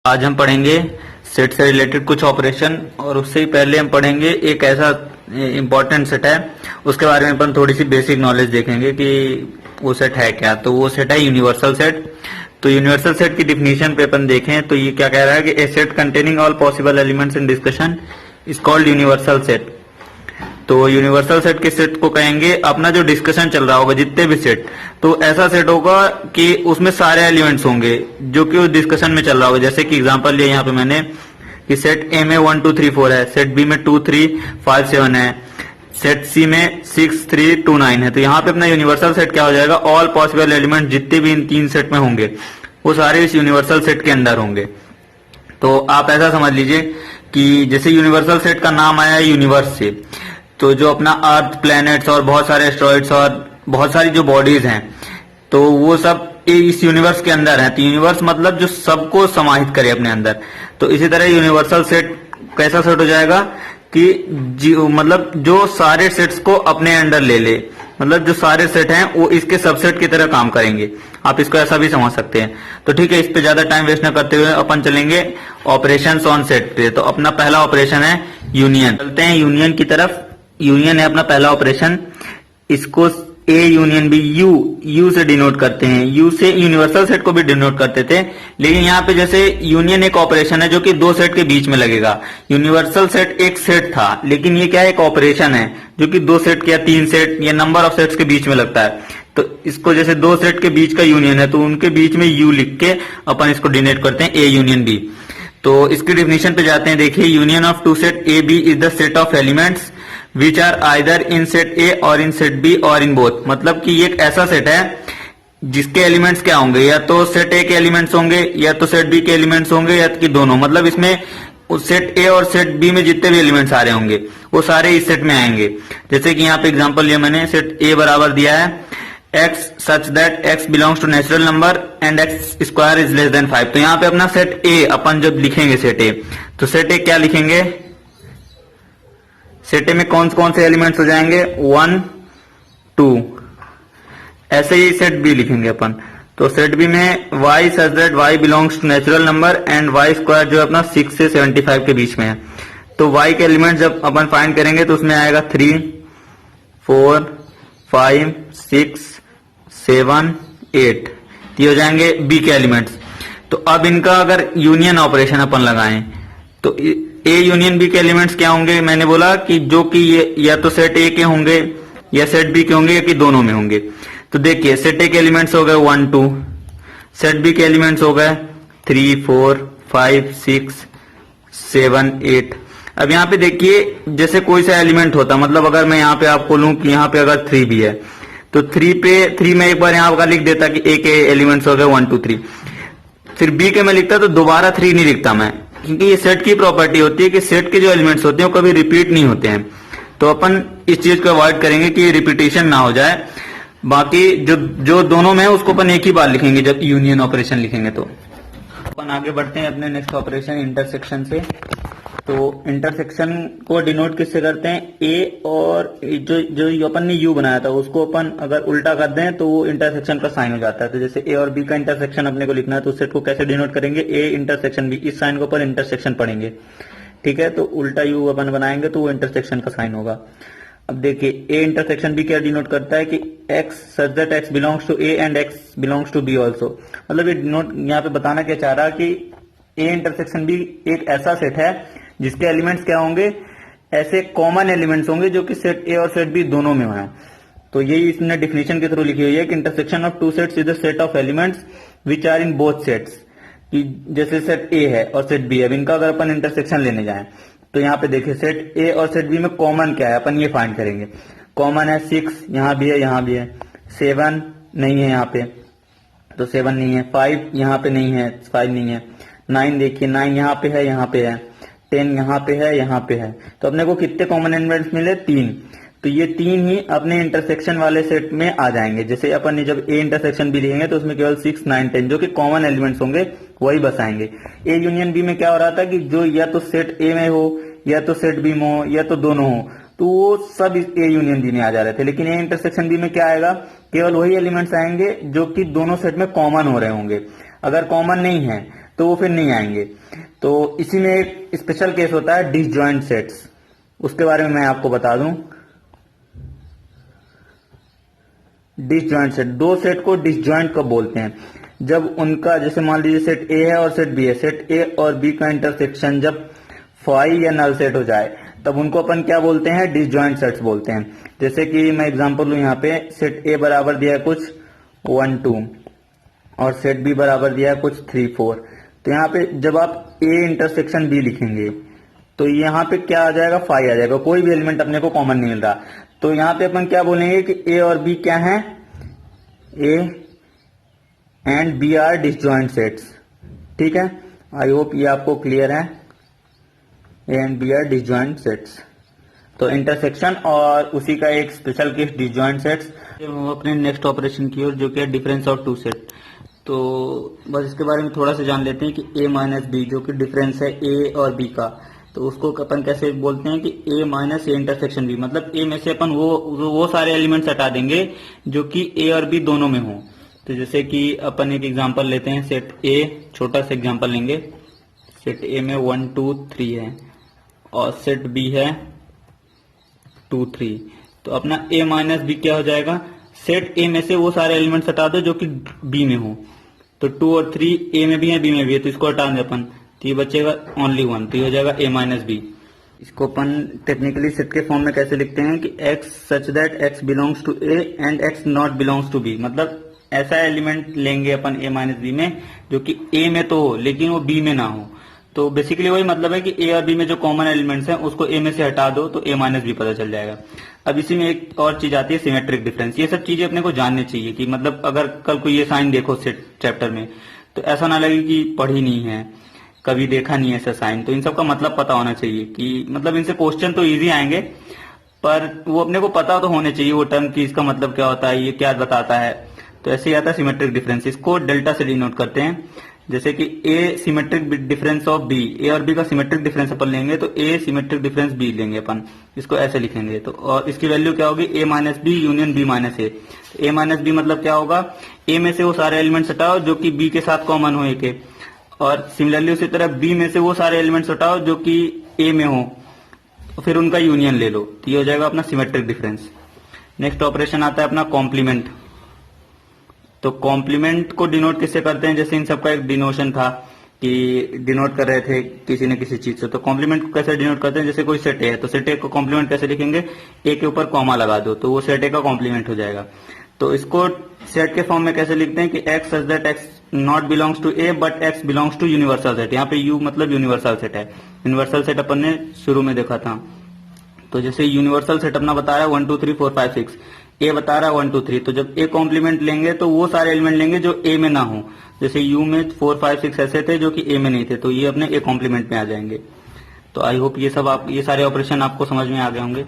आज हम पढ़ेंगे सेट से रिलेटेड कुछ ऑपरेशन और उससे ही पहले हम पढ़ेंगे एक ऐसा इंपॉर्टेंट सेट है उसके बारे में अपन थोड़ी सी बेसिक नॉलेज देखेंगे कि वो सेट है क्या। तो वो सेट है यूनिवर्सल सेट। तो यूनिवर्सल सेट की डिफिनीशन पे अपन देखें तो ये क्या कह रहा है कि a set containing all possible elements in discussion is called universal set. तो यूनिवर्सल सेट के सेट को कहेंगे अपना जो डिस्कशन चल रहा होगा जितने भी सेट, तो ऐसा सेट होगा कि उसमें सारे एलिमेंट्स होंगे जो कि उस डिस्कशन में चल रहा होगा। जैसे कि एग्जांपल लिया यहाँ पे मैंने कि सेट ए में 1 2 3 4 है, सेट बी में 2 3 5 7 है, सेट सी में 6 3 2 9 है। तो यहाँ पे अपना यूनिवर्सल सेट क्या हो जाएगा, ऑल पॉसिबल एलिमेंट जितने भी इन तीन सेट में होंगे वो सारे इस यूनिवर्सल सेट के अंदर होंगे। तो आप ऐसा समझ लीजिए कि जैसे यूनिवर्सल सेट का नाम आया है यूनिवर्स से, तो जो अपना अर्थ, प्लैनेट्स और बहुत सारे एस्ट्रॉइड्स और बहुत सारी जो बॉडीज हैं तो वो सब इस यूनिवर्स के अंदर हैं। तो यूनिवर्स मतलब जो सबको समाहित करे अपने अंदर। तो इसी तरह यूनिवर्सल सेट कैसा सेट हो जाएगा कि मतलब जो सारे सेट्स को अपने अंडर ले ले, मतलब जो सारे सेट हैं वो इसके सबसेट की तरह काम करेंगे। आप इसको ऐसा भी समझ सकते हैं। तो ठीक है, इस पे ज्यादा टाइम वेस्ट न करते हुए अपन चलेंगे ऑपरेशंस ऑन सेट पे। तो अपना पहला ऑपरेशन है यूनियन। चलते हैं यूनियन की तरफ। यूनियन है अपना पहला ऑपरेशन। इसको ए यूनियन बी यू से डिनोट करते हैं। यू से यूनिवर्सल सेट को भी डिनोट करते थे, लेकिन यहाँ पे जैसे यूनियन एक ऑपरेशन है जो कि दो सेट के बीच में लगेगा। यूनिवर्सल सेट एक सेट था, लेकिन ये क्या है, एक ऑपरेशन है जो कि दो सेट या तीन सेट या नंबर ऑफ सेट्स के बीच में लगता है। तो इसको जैसे दो सेट के बीच का यूनियन है तो उनके बीच में यू लिख के अपन इसको डिनोट करते हैं ए यूनियन बी। तो इसकी डिफिनेशन पे जाते हैं। देखिए, union of two set A B is the set of elements which are either in set A और इन सेट बी और इन बोथ। मतलब कि ये एक ऐसा सेट है जिसके एलिमेंट्स क्या होंगे, या तो सेट ए के एलिमेंट्स होंगे या तो सेट बी के एलिमेंट्स होंगे या कि दोनों। मतलब इसमें सेट ए और सेट बी में जितने भी एलिमेंट्स आ रहे होंगे वो सारे इस सेट में आएंगे। जैसे कि यहाँ पे एग्जांपल लिया मैंने, सेट ए बराबर दिया है x such that x belongs to natural number and x square is less than 5। तो यहाँ पे अपना सेट ए अपन जब लिखेंगे सेट ए, तो सेट ए क्या लिखेंगे, सेट ए में कौन से एलिमेंट्स हो जाएंगे 1 2। ऐसे ही सेट बी लिखेंगे अपन। तो सेट बी में y such that y belongs to natural number and y square जो अपना 6 से 75 के बीच में है। तो y के एलिमेंट जब अपन फाइंड करेंगे तो उसमें आएगा 3 4 5 6 7 8। ये हो जाएंगे बी के एलिमेंट्स। तो अब इनका अगर यूनियन ऑपरेशन अपन लगाएं तो ए यूनियन बी के एलिमेंट्स क्या होंगे, मैंने बोला कि जो कि ये या तो सेट ए के होंगे या सेट बी के होंगे या कि दोनों में होंगे। तो देखिए, सेट ए के एलिमेंट्स हो गए 1 2, सेट बी के एलिमेंट्स हो गए 3 4 5 6 7 8। अब यहाँ पे देखिए, जैसे कोई सा एलिमेंट होता, मतलब अगर मैं यहाँ पे आपको लूं कि यहाँ पे अगर 3 भी है तो 3 में एक बार यहाँ का लिख देता कि ए के एलिमेंट्स हो गए 1 2 3। फिर बी के में लिखता तो दोबारा 3 नहीं लिखता मैं, क्योंकि ये सेट की प्रॉपर्टी होती है कि सेट के जो एलिमेंट्स होते हैं वो कभी रिपीट नहीं होते हैं। तो अपन इस चीज को अवॉइड करेंगे कि रिपीटेशन ना हो जाए। बाकी जो दोनों में है उसको अपन एक ही बार लिखेंगे जब यूनियन ऑपरेशन लिखेंगे। तो अपन आगे बढ़ते हैं अपने नेक्स्ट ऑपरेशन इंटरसेक्शन से। तो इंटरसेक्शन को डिनोट किससे करते हैं, ए और जो अपन ने यू बनाया था उसको अपन अगर उल्टा कर दें तो वो इंटरसेक्शन का साइन हो जाता है। तो जैसे ए और बी का इंटरसेक्शन अपने को लिखना है तो उस सेट को कैसे डिनोट करेंगे, ए इंटरसेक्शन बी। इस साइन को अपन इंटरसेक्शन पढ़ेंगे, ठीक है। तो उल्टा यू अपन बनाएंगे तो वो इंटरसेक्शन का साइन होगा। अब देखिए, ए इंटरसेक्शन बी क्या डिनोट करता है कि x such that x belongs to a and x belongs to b also। मतलब ये डिनोट यहाँ पे बताना क्या चाह रहा है कि ए इंटरसेक्शन बी एक ऐसा सेट है जिसके एलिमेंट्स क्या होंगे, ऐसे कॉमन एलिमेंट्स होंगे जो कि सेट ए और सेट बी दोनों में है। तो यही इसने डिफिनेशन के थ्रू लिखी हुई है कि intersection of two sets is the set of elements which are in both sets. कि जैसे सेट ए है और सेट बी है, इनका अगर अपन इंटरसेक्शन लेने जाएं तो यहाँ पे देखिए, सेट ए और सेट बी में कॉमन क्या है अपन ये फाइंड करेंगे। कॉमन है 6, यहाँ भी है यहाँ भी है, 7 नहीं है यहाँ पे तो 7 नहीं है, 5 यहाँ पे नहीं है 5 नहीं है, 9 देखिए 9 यहाँ पे है यहाँ पे है, 10 यहाँ पे है यहाँ पे है। तो अपने को कितने कॉमन एलिमेंट्स मिले, 3। तो ये 3 ही अपने इंटरसेक्शन वाले सेट में आ जाएंगे। जैसे अपन ने जब ए इंटरसेक्शन भी लिखेंगे तो उसमें केवल 6 9 10 जो कि कॉमन एलिमेंट्स होंगे वही बस आएंगे। ए यूनियन बी में क्या हो रहा था कि जो या तो सेट ए में हो या तो सेट बी में हो या तो दोनों हो, तो वो सब ए यूनियन बी में आ जा रहे थे। लेकिन ए इंटरसेक्शन बी में क्या आएगा, केवल वही एलिमेंट्स आएंगे जो कि दोनों सेट में कॉमन हो रहे होंगे। अगर कॉमन नहीं है तो वो फिर नहीं आएंगे। तो इसी में एक स्पेशल केस होता है डिसजॉइंट सेट्स, उसके बारे में मैं आपको बता दूं। डिसजॉइंट सेट, दो सेट को डिसजॉइंट कब बोलते हैं? जब उनका, जैसे मान लीजिए सेट ए है और सेट बी है, सेट ए और बी का इंटरसेक्शन जब फाई या नल सेट हो जाए तब उनको अपन क्या बोलते हैं? डिसजॉइंट सेट्स बोलते हैं। जैसे कि मैं एग्जांपल लूं, यहाँ पे सेट ए बराबर दिया है कुछ 1 2 और सेट बी बराबर दिया है कुछ 3 4। तो यहाँ पे जब आप ए इंटरसेक्शन बी लिखेंगे तो यहाँ पे क्या आ जाएगा? फाई आ जाएगा, कोई भी एलिमेंट अपने को कॉमन नहीं मिल रहा। तो यहाँ पे अपन क्या बोलेंगे कि ए और बी क्या है? A and B are disjoint sets. ठीक है, आई होप ये आपको क्लियर है। A and B are disjoint sets, तो इंटरसेक्शन और उसी का एक स्पेशल केस डिसजॉइंट सेट्स। हम अपने नेक्स्ट ऑपरेशन की ओर, जो कि है डिफरेंस ऑफ टू सेट। तो बस इसके बारे में थोड़ा सा जान लेते हैं कि ए माइनस बी जो कि डिफरेंस है ए और बी का, तो उसको अपन कैसे बोलते हैं कि ए माइनस ए इंटरसेक्शन बी। मतलब ए में से अपन वो सारे एलिमेंट्स हटा देंगे जो कि ए और बी दोनों में हो। तो जैसे कि अपन एक एग्जांपल लेते हैं, सेट ए, छोटा सा एग्जांपल लेंगे। सेट ए में 1 2 3 है और सेट बी है 2 3। तो अपना a माइनस बी क्या हो जाएगा? सेट a में से वो सारे एलिमेंट्स हटा दो जो कि b में हो। तो 2 और 3 a में भी है b में भी है, तो इसको हटा दें अपन, तो ये बचेगा ओनली 1, तो ये हो जाएगा a माइनस बी। इसको अपन टेक्निकली सेट के फॉर्म में कैसे लिखते हैं कि x such that x belongs to a and x not belongs to b। मतलब ऐसा एलिमेंट लेंगे अपन a माइनस बी में जो कि a में तो हो लेकिन वो b में ना हो। तो बेसिकली वही मतलब है कि ए और बी में जो कॉमन एलिमेंट्स हैं उसको ए में से हटा दो तो ए माइनस बी पता चल जाएगा। अब इसी में एक और चीज आती है सिमेट्रिक डिफरेंस। ये सब चीजें अपने को जाननी चाहिए कि मतलब अगर कल को ये साइन देखो सेट चैप्टर में तो ऐसा ना लगे कि पढ़ी नहीं है, कभी देखा नहीं है ऐसा साइन। तो इन सब का मतलब पता होना चाहिए कि मतलब इनसे क्वेश्चन तो ईजी आएंगे पर वो अपने को पता तो होने चाहिए वो टर्म की इसका मतलब क्या होता है, ये क्या बताता है। तो ऐसे ही आता है सिमेट्रिक डिफरेंस, इसको डेल्टा से डिनोट करते हैं। जैसे कि ए सिमेट्रिक डिफरेंस ऑफ बी, ए और बी का सिमेट्रिक डिफरेंस अपन लेंगे तो ए सिमेट्रिक डिफरेंस बी लेंगे अपन, इसको ऐसे लिखेंगे। तो और इसकी वैल्यू क्या होगी? A minus B union B minus A. A minus B मतलब क्या होगा? ए में से वो सारे एलिमेंट्स हटाओ जो कि बी के साथ कॉमन हो एक, और सिमिलरली उसी तरह बी में से वो सारे एलिमेंट्स हटाओ जो कि ए में हो, फिर उनका यूनियन ले लो, तो ये हो जाएगा अपना सिमेट्रिक डिफरेंस। नेक्स्ट ऑपरेशन आता है अपना कॉम्प्लीमेंट। तो कॉम्प्लीमेंट को डिनोट किससे करते हैं? जैसे इन सबका एक डिनोशन था कि डिनोट कर रहे थे किसी न किसी चीज से, तो कॉम्प्लीमेंट को कैसे डिनोट करते हैं? जैसे कोई सेट ए है तो सेट ए को कॉम्प्लीमेंट कैसे लिखेंगे? ए के ऊपर कॉमा लगा दो तो वो सेट ए का कॉम्प्लीमेंट हो जाएगा। तो इसको सेट के फॉर्म में कैसे लिखते हैं कि X such that X not belongs to A but X belongs to universal set. यहाँ पे यू मतलब यूनिवर्सल सेट है। यूनिवर्सल सेट अपन ने शुरू में देखा था। तो जैसे यूनिवर्सल सेट अपना बता रहा है 1 2 3 4 5 6, ए बता रहा है 1 2 3, तो जब ए कॉम्प्लीमेंट लेंगे तो वो सारे एलिमेंट लेंगे जो ए में ना हो। जैसे यू में 4 5 6 ऐसे थे जो कि ए में नहीं थे, तो ये अपने ए कॉम्प्लीमेंट में आ जाएंगे। तो आई होप ये सारे ऑपरेशन आपको समझ में आ गए होंगे।